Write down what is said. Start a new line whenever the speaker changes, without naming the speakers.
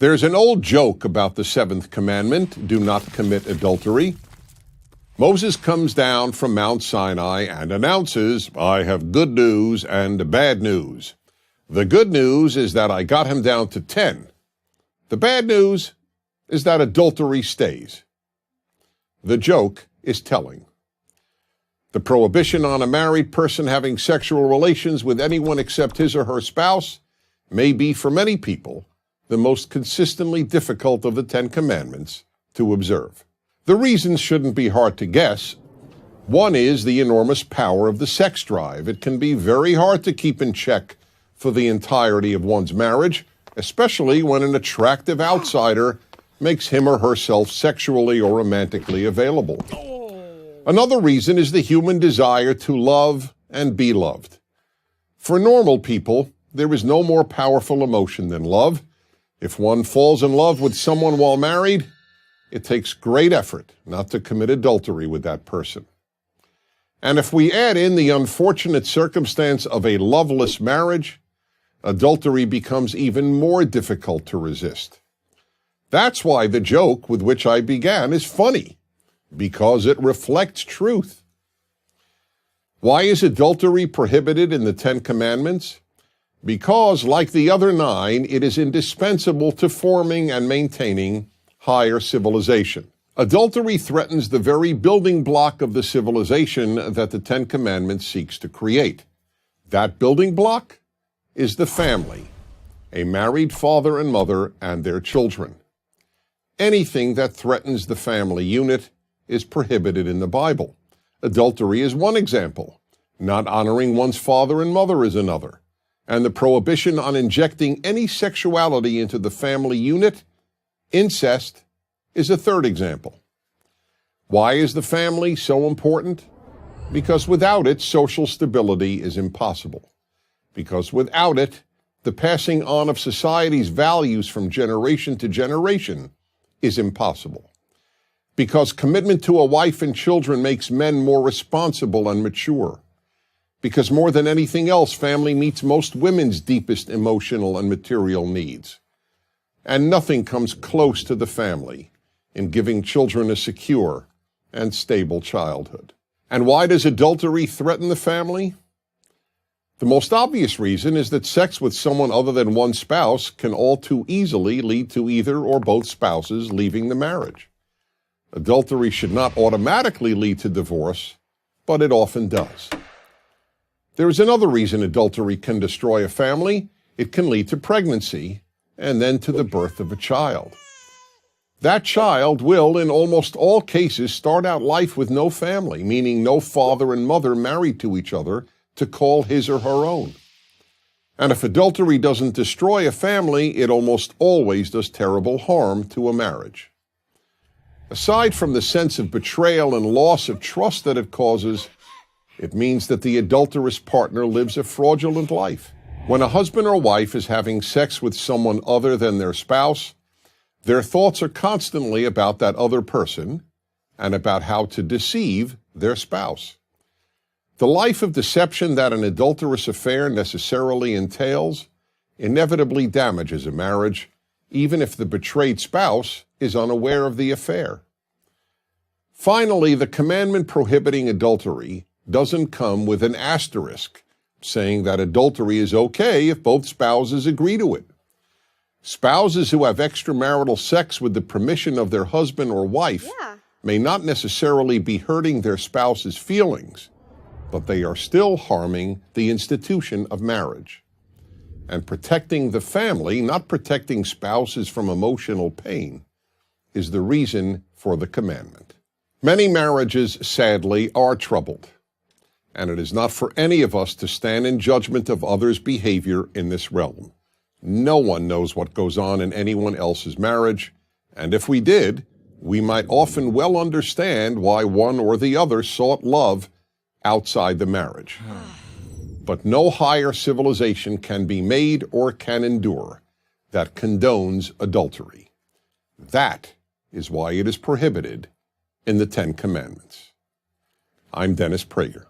There's an old joke about the Seventh Commandment, do not commit adultery. Moses comes down from Mount Sinai and announces, I have good news and bad news. The good news is that I got him down to 10. The bad news is that adultery stays. The joke is telling. The prohibition on a married person having sexual relations with anyone except his or her spouse may be, for many people, the most consistently difficult of the 10 Commandments to observe. The reasons shouldn't be hard to guess. One is the enormous power of the sex drive. It can be very hard to keep in check for the entirety of one's marriage, especially when an attractive outsider makes him or herself sexually or romantically available. Another reason is the human desire to love and be loved. For normal people, there is no more powerful emotion than love. If one falls in love with someone while married, it takes great effort not to commit adultery with that person. And if we add in the unfortunate circumstance of a loveless marriage, adultery becomes even more difficult to resist. That's why the joke with which I began is funny, because it reflects truth. Why is adultery prohibited in the 10 Commandments? Because, like the other 9, it is indispensable to forming and maintaining higher civilization. Adultery threatens the very building block of the civilization that the 10 Commandments seeks to create. That building block is the family, a married father and mother and their children. Anything that threatens the family unit is prohibited in the Bible. Adultery is one example. Not honoring one's father and mother is another. And the prohibition on injecting any sexuality into the family unit, incest, is a third example. Why is the family so important? Because without it, social stability is impossible. Because without it, the passing on of society's values from generation to generation is impossible. Because commitment to a wife and children makes men more responsible and mature. Because more than anything else, family meets most women's deepest emotional and material needs. And nothing comes close to the family in giving children a secure and stable childhood. And why does adultery threaten the family? The most obvious reason is that sex with someone other than one spouse can all too easily lead to either or both spouses leaving the marriage. Adultery should not automatically lead to divorce, but it often does. There is another reason adultery can destroy a family. It can lead to pregnancy and then to the birth of a child. That child will, in almost all cases, start out life with no family, meaning no father and mother married to each other to call his or her own. And if adultery doesn't destroy a family, it almost always does terrible harm to a marriage. Aside from the sense of betrayal and loss of trust that it causes, it means that the adulterous partner lives a fraudulent life. When a husband or wife is having sex with someone other than their spouse, their thoughts are constantly about that other person and about how to deceive their spouse. The life of deception that an adulterous affair necessarily entails inevitably damages a marriage, even if the betrayed spouse is unaware of the affair. Finally, the commandment prohibiting adultery doesn't come with an asterisk saying that adultery is okay if both spouses agree to it. Spouses who have extramarital sex with the permission of their husband or wife may not necessarily be hurting their spouse's feelings, but they are still harming the institution of marriage. And protecting the family, not protecting spouses from emotional pain, is the reason for the commandment. Many marriages, sadly, are troubled. And it is not for any of us to stand in judgment of others' behavior in this realm. No one knows what goes on in anyone else's marriage, and if we did, we might often well understand why one or the other sought love outside the marriage. But no higher civilization can be made or can endure that condones adultery. That is why it is prohibited in the 10 Commandments. I'm Dennis Prager.